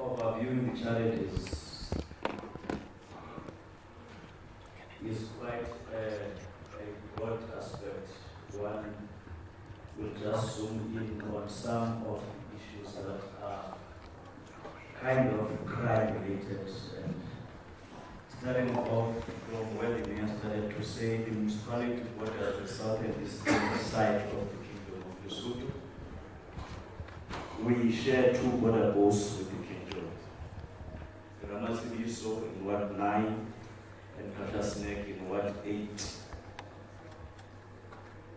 overviewing the challenges is quite a broad aspect. One will just zoom in on some of the issues that are kind of crime-related. And starting off from where the mayor started to say, the municipality borders the southern eastern side of the Kingdom of Lesotho. We share two border posts with the Kingdom. The Ramasiliso in Ward 9 and Katasnek in Ward 8.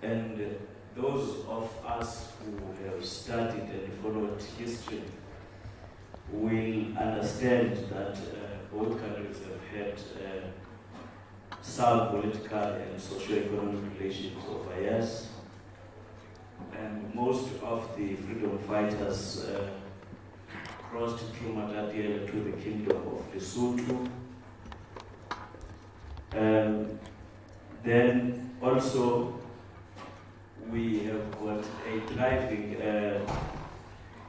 And those of us who have studied and followed history will understand that both countries have had some political and socio-economic relations over years. And most of the freedom fighters crossed through Matatiele to the Kingdom of Lesotho. Then also we have got a thriving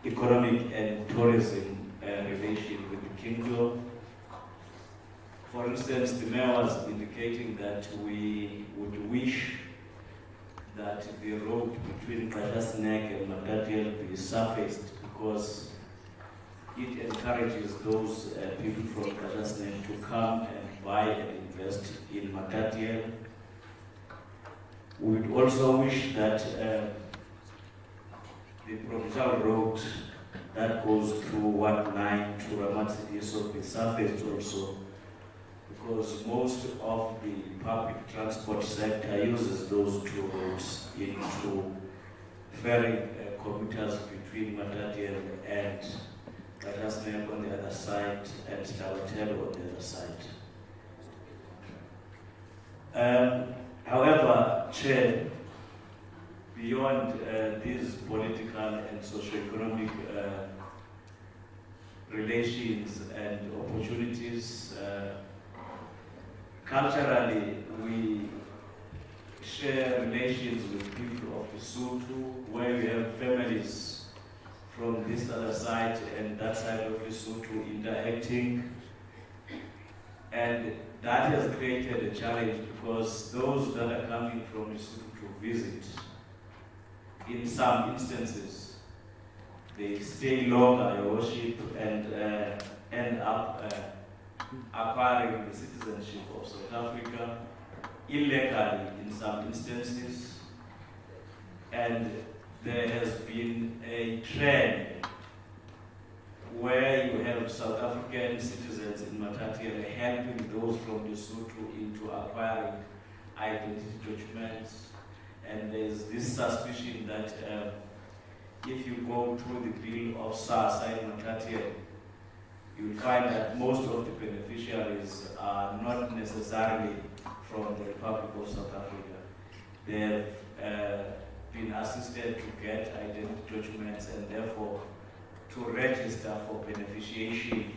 economic and tourism relation with the Kingdom. For instance, the mayor was indicating that we would wish that the road between Katasnek and Matatiele be surfaced because it encourages those people from Katasnek to come and buy and invest in Matatiele. We would also wish that the provincial road that goes through Ward 9 to Ramatsi be surfaced also, because most of the public transport sector uses those two roads into ferrying commuters between Matatiele and Katasnek on the other side and Siyabulela on the other side. However, Chair, beyond these political and socio-economic relations and opportunities, culturally, we share relations with people of Lesotho, where we have families from this other side and that side of Lesotho interacting. And that has created a challenge because those that are coming from Lesotho to visit, in some instances, they stay longer, worship, and end up acquiring the citizenship of South Africa illegally in some instances. And there has been a trend where you have South African citizens in Matatiele helping those from Lesotho into acquiring identity documents. And there's this suspicion that if you go through the bill of SARS in Matatiele, you'll find that most of the beneficiaries are not necessarily from the Republic of South Africa. They have been assisted to get identity documents and therefore to register for beneficiation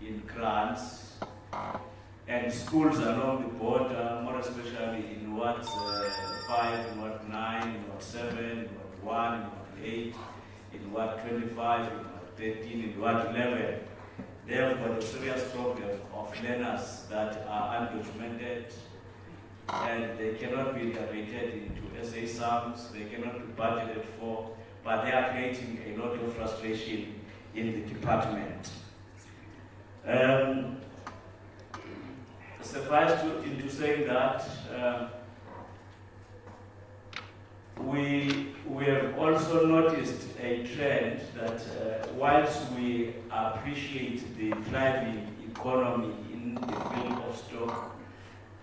in grants. And schools along the border, more especially in Ward 5, in Ward 9, in Ward 7, in Ward 1, in Ward 8, in Ward 25, in Ward 13, in Ward 11, they have got a serious problem of learners that are undocumented and they cannot be integrated into SA sums, they cannot be budgeted for, but they are creating a lot of frustration in the department. Suffice into saying that we have also noticed a trend that whilst we appreciate the thriving economy in the field of stock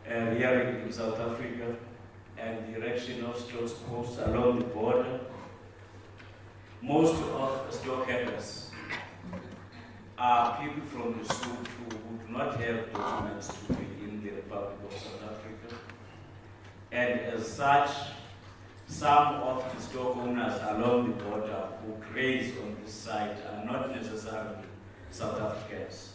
here in South Africa and the erection of stock posts along the border, most of stockholders are people from Lesotho who do not have documents to be in the Republic of South Africa. And as such, some of the stock owners along the border who graze on this site are not necessarily South Africans.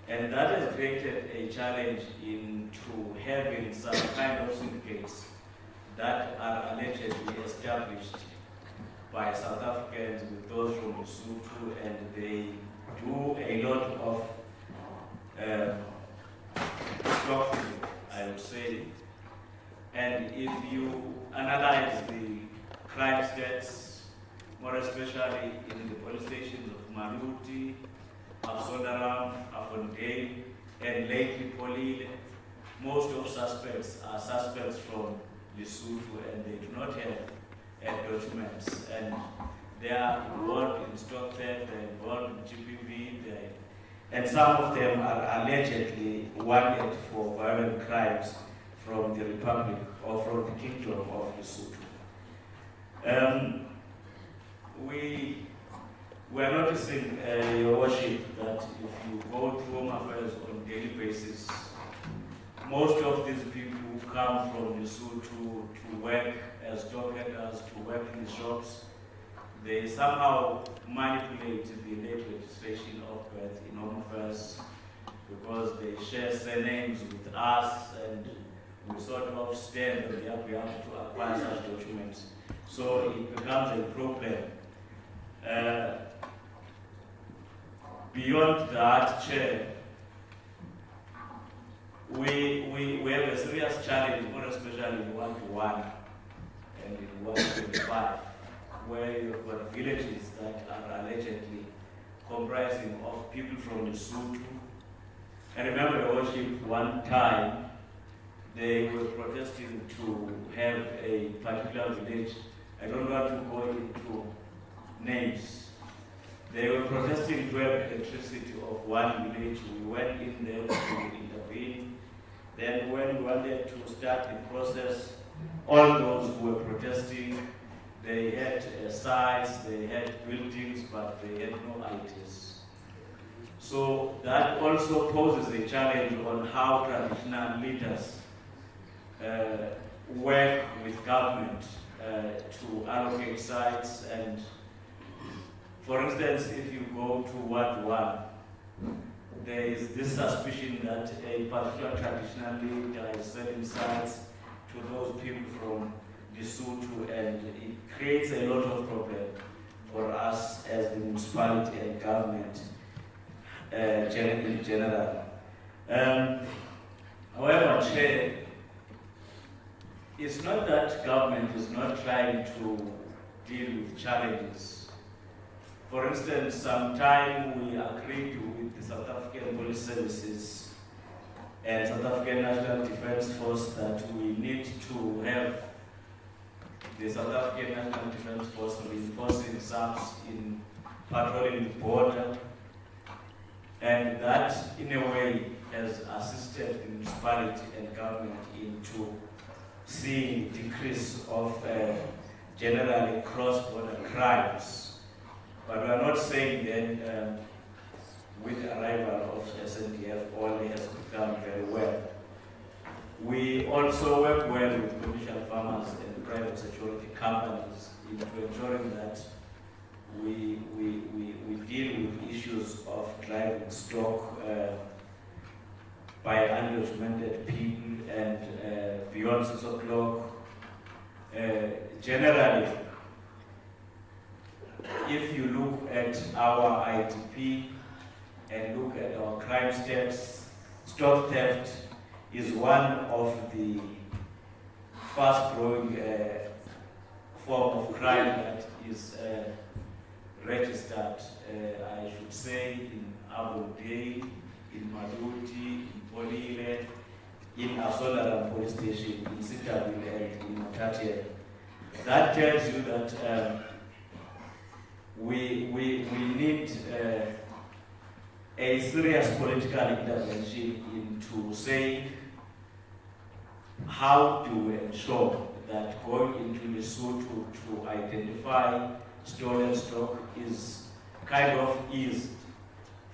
And that has created a challenge into having some kind of syndicates that are allegedly established by South Africans with those from Lesotho, and they do a lot of stocking, I would say. And if you analyze the crime stats, more especially in the police stations of Maluti, Afsodaram, Afondale, and lately Polile, most of suspects are suspects from Lesotho, and they do not have documents. And they are involved in stock theft, they're involved in GPV, and some of them are allegedly wanted for violent crimes from the Republic or from the Kingdom of Lesotho. We are noticing, Your Worship, that if you go to Home Affairs on a daily basis, most of these people come from Lesotho to work as dog headers, to work in the shops. They somehow manipulate the late registration of birth in Home Affairs because they share surnames with us, and we sort of stand on their behalf to acquire such documents. So it becomes a problem. Beyond that, Chair, we have a serious challenge, more especially in 1-1 and in 125, where you've got villages that are allegedly comprising of people from Lesotho. I remember, Your Worship, one time they were protesting to have a particular village. I don't want to go into names. They were protesting to have electricity of one village. We went in there to intervene. Then when we wanted to start the process, all those who were protesting, they had sites, they had buildings, but they had no ITs. So that also poses a challenge on how traditional leaders work with government to allocate sites. And for instance, if you go to Ward 1, there is this suspicion that a particular traditional leader is selling sites to those people from Lesotho, and it creates a lot of problem for us as the municipality and government in general. However, Chair, it's not that government is not trying to deal with challenges. For instance, sometime we agreed with the South African Police Services and South African National Defence Force that we need to have the South African National Defence Force reinforcing SAPS in patrolling the border, and that in a way has assisted the municipality and government into seeing decrease of generally cross-border crimes. But we are not saying that with the arrival of SNDF all has become very well. We also work well with commercial farmers and private security companies into ensuring that we deal with issues of driving stock by undocumented people and beyond 6 o'clock. Generally, if you look at our ITP and look at our crime stats, stock theft is one of the fast-growing form of crime that is registered, I should say, in Avondale, in Maluti, in Polile, in Afsodaram police station, in Siyabulela, and in Matatiele. That tells you that we need a serious political intervention into saying how to ensure that going into Lesotho to identify stolen stock is kind of eased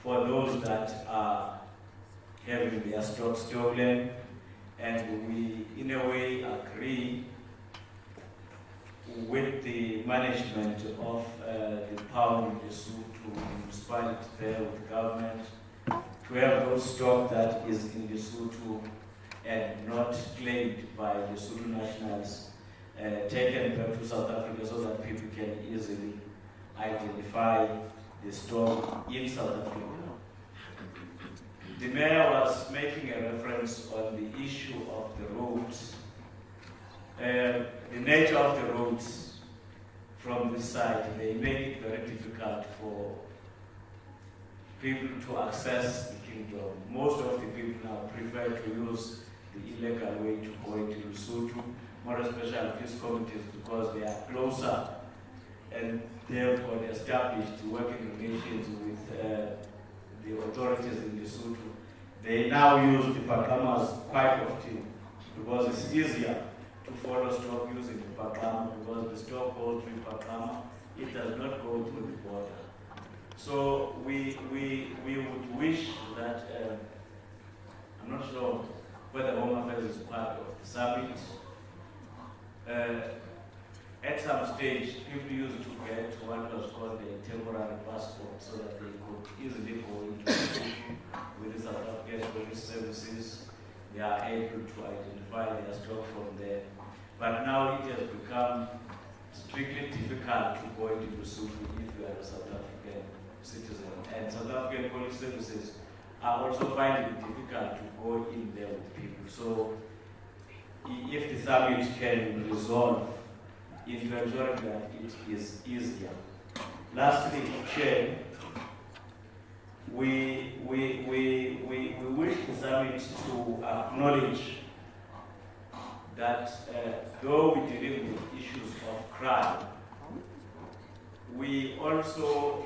for those that are having their stock stolen, and we in a way agree with the management of the pound in Lesotho, the municipality there with the government, to have those stock that is in Lesotho and not claimed by Lesotho nationals taken back to South Africa so that people can easily identify the stock in South Africa. The mayor was making a reference on the issue of the roads. The nature of the roads from this side, they make it very difficult for people to access the kingdom. Most of the people now prefer to use the illegal way to go into Lesotho, more especially these communities, because they are closer and they have got established working relations with the authorities in Lesotho. They now use the pakamas quite often because it's easier to follow stock using the pakama, because the stock goes through pakama, it does not go through the border. So we would wish that, I'm not sure whether Home Affairs is part of the summit. At some stage, people used to get what was called a temporary passport so that they could easily go into with the South African police services. They are able to identify their stock from there. But now it has become strictly difficult to go into Lesotho if you are a South African citizen. And South African police services are also finding it difficult to go in there with people. So if the summit can resolve into ensuring that it is easier. Lastly, Chair, we wish the summit to acknowledge that though we deal with issues of crime, we also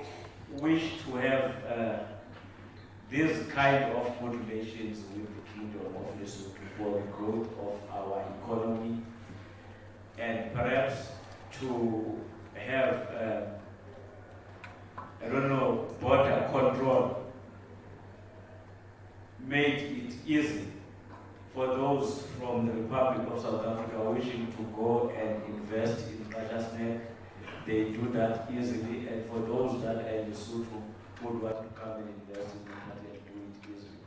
wish to have this kind of good relations with the Kingdom of Lesotho for the growth of our economy, and perhaps to have, border control made it easy for those from the Republic of South Africa wishing to go and invest in Matatiele. They do that easily, and for those that are in Lesotho would want to come and invest in Matatiele, do it easily.